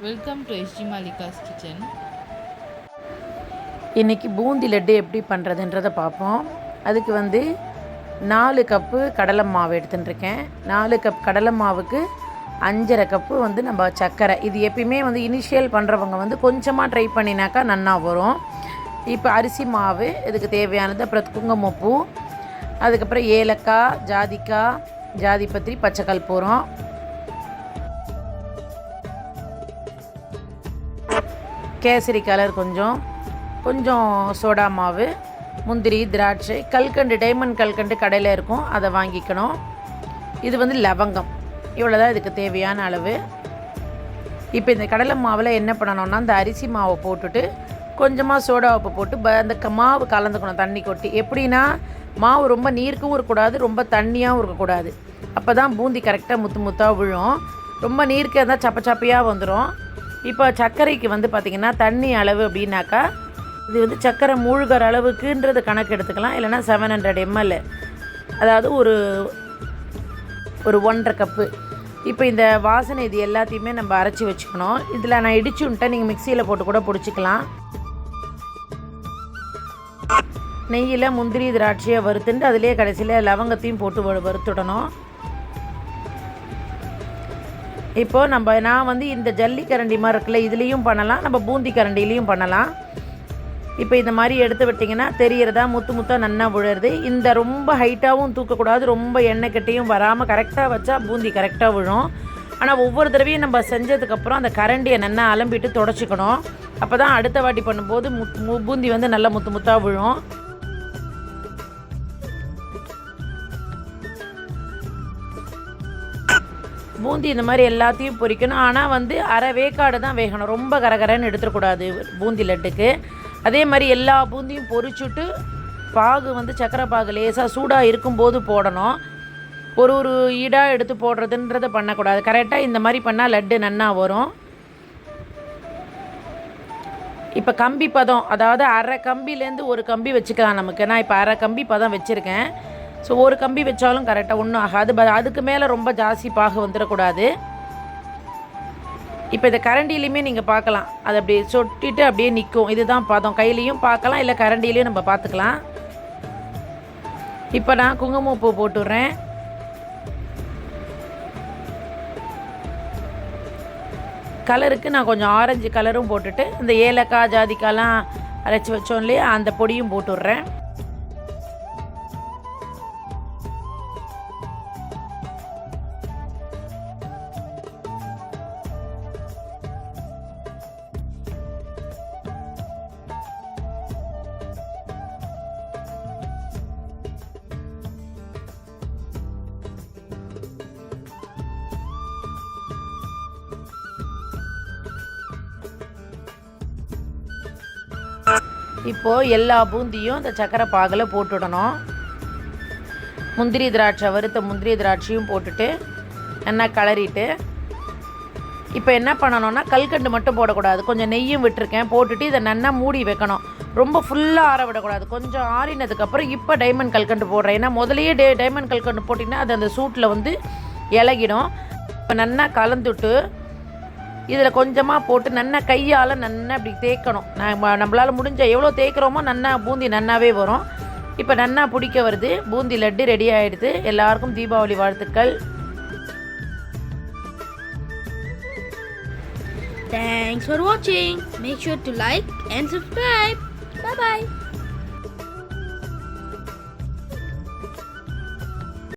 Welcome to SG Malika's kitchen. இன்றைக்கி பூந்தி லட்டு எப்படி பண்ணுறதுன்றதை பார்ப்போம். அதுக்கு 4 கப்பு கடலை மாவு எடுத்துட்டுருக்கேன். 4 கப் கடலை மாவுக்கு 5.5 கப்பு நம்ம சர்க்கரை. இது எப்பயுமே இனிஷியல் பண்ணுறவங்க கொஞ்சமாக ட்ரை பண்ணினாக்கா நன்னா வரும். இப்போ அரிசி மாவு இதுக்கு தேவையானது, அப்புறம் குங்குமப்பூ, அதுக்கப்புறம் ஏலக்காய், ஜாதிக்காய், ஜாதிபத்திரி, பச்சை கற்பூரம், கேசரி கலர், கொஞ்சம் சோடா மாவு, முந்திரி, திராட்சை, கல்கண்டு, டைமண்ட் கல்கண்டு கடையில் இருக்கும், அதை வாங்கிக்கணும். இது லவங்கம். இவ்வளோ தான் இதுக்கு தேவையான அளவு. இப்போ இந்த கடலை மாவில் என்ன பண்ணணும்னா, இந்த அரிசி மாவை போட்டுட்டு கொஞ்சமாக சோடா உப்பு போட்டு அந்த மாவு கலந்துக்கணும் தண்ணி கொட்டி. எப்படின்னா, மாவு ரொம்ப நீருக்கும் இருக்கக்கூடாது, ரொம்ப தண்ணியாகவும் இருக்கக்கூடாது. அப்போ தான் பூந்தி கரெக்டாக முத்து முத்தாக விழும். ரொம்ப நீருக்கு இருந்தால் சப்ப சப்பையாக வந்துடும். இப்போ சர்க்கரைக்கு பார்த்திங்கன்னா தண்ணி அளவு அப்படின்னாக்கா, இது சர்க்கரை மூழ்கிற அளவுக்குன்றது கணக்கு எடுத்துக்கலாம். இல்லைனா 700 ml, அதாவது ஒரு 1.5 கப்பு. இப்போ இந்த வாசனை இது எல்லாத்தையுமே நம்ம அரைச்சி வச்சுக்கணும். இதில் நான் இடிச்சுன்ட்டேன், நீங்கள் மிக்சியில் போட்டு கூட பிடிச்சிக்கலாம். நெய்யில் முந்திரி திராட்சையை வறுத்துட்டு அதிலே கடைசியில் லவங்கத்தையும் போட்டு வறுத்துடணும். இப்போது நான் இந்த ஜல்லி கரண்டி மாதிரி இருக்குல்ல, இதுலேயும் பண்ணலாம், நம்ம பூந்தி கரண்டிலையும் பண்ணலாம். இப்போ இந்த மாதிரி எடுத்து விட்டிங்கன்னா தெரியறதா முத்து முத்தாக நன்னா விழுறது. இந்த ரொம்ப ஹைட்டாகவும் தூக்கக்கூடாது, ரொம்ப எண்ணெய் கட்டியும் வராமல் கரெக்டாக வச்சா பூந்தி கரெக்டாக விழும். ஆனால் ஒவ்வொரு தடவையும் நம்ம செஞ்சதுக்கப்புறம் அந்த கரண்டியை நல்லா அலம்பிட்டு தொடச்சிக்கணும். அப்போ தான் அடுத்த வாட்டி பண்ணும்போது பூந்தி நல்லா முத்து முத்தாக விழும். பூந்தி இந்த மாதிரி எல்லாத்தையும் பொரிக்கணும். ஆனால் அரை வேக்காடு தான் வேகணும், ரொம்ப கரகரன்னு எடுத்துடக்கூடாது பூந்தி லட்டுக்கு. அதே மாதிரி எல்லா பூந்தியும் பொரிச்சுட்டு பாகு சக்கரை பாகு லேசாக சூடாக இருக்கும்போது போடணும். ஒரு ஈடாக எடுத்து போடுறதுன்றதை பண்ணக்கூடாது. கரெக்டாக இந்த மாதிரி பண்ணால் லட்டு நன்னா வரும். இப்போ கம்பி பதம், அதாவது அரை கம்பிலேருந்து ஒரு கம்பி வச்சுக்கலாம் நமக்கு. நான் இப்போ அரை கம்பி பதம் வச்சுருக்கேன். ஸோ ஒரு கம்பி வச்சாலும் கரெக்டாக ஒன்றும் ஆகாது. அதுக்கு மேலே ரொம்ப ஜாஸ்தி பாகு வந்துடக்கூடாது. இப்போ இந்த கரண்டிலையுமே நீங்கள் பார்க்கலாம், அதை அப்படியே சொட்டிட்டு அப்படியே நிற்கும். இதுதான் பதம். கையிலையும் பார்க்கலாம், இல்லை கரண்டிலையும் நம்ம பார்த்துக்கலாம். இப்போ நான் குங்குமப்பூ போட்டுடுறேன். கலருக்கு நான் கொஞ்சம் ஆரஞ்சு கலரும் போட்டுட்டு இந்த ஏலக்காய், ஜாதிக்காய்லாம் அரைச்சி வச்சோம் இல்லையா, அந்த பொடியும் போட்டுடுறேன். இப்போது எல்லா பூந்தியும் இந்த சக்கரை பாகில் போட்டுடணும். முந்திரி திராட்சை, வறுத்த முந்திரி திராட்சையும் போட்டுட்டு நல்லா கிளறிட்டு, இப்போ என்ன பண்ணணும்னா, கல்கண்டு மட்டும் போடக்கூடாது, கொஞ்சம் நெய்யும் விட்டுருக்கேன், போட்டுட்டு இதை நல்லா மூடி வைக்கணும். ரொம்ப ஃபுல்லாக ஆற விடக்கூடாது. கொஞ்சம் ஆறினதுக்கப்புறம் இப்போ டைமண்ட் கல்கண்டு போடுறேன். ஏன்னா முதலையே டைமண்ட் கல்கண்டு போட்டிங்கன்னா அது அந்த சூட்டில் இலகிடும். இப்போ நல்லா கலந்துட்டு இதில் கொஞ்சமாக போட்டு நல்லா கையால் நல்லா அப்படி தேய்க்கணும். நம்மளால் முடிஞ்ச எவ்வளோ தேய்க்கிறோமோ நல்லா பூந்தி நன்னாவே வரும். இப்போ நன்னா பிடிக்க வருது. பூந்தி லட்டு ரெடி ஆகிடுது. எல்லாருக்கும் தீபாவளி வாழ்த்துக்கள். Thanks for watching. Make sure to like and subscribe. Bye bye.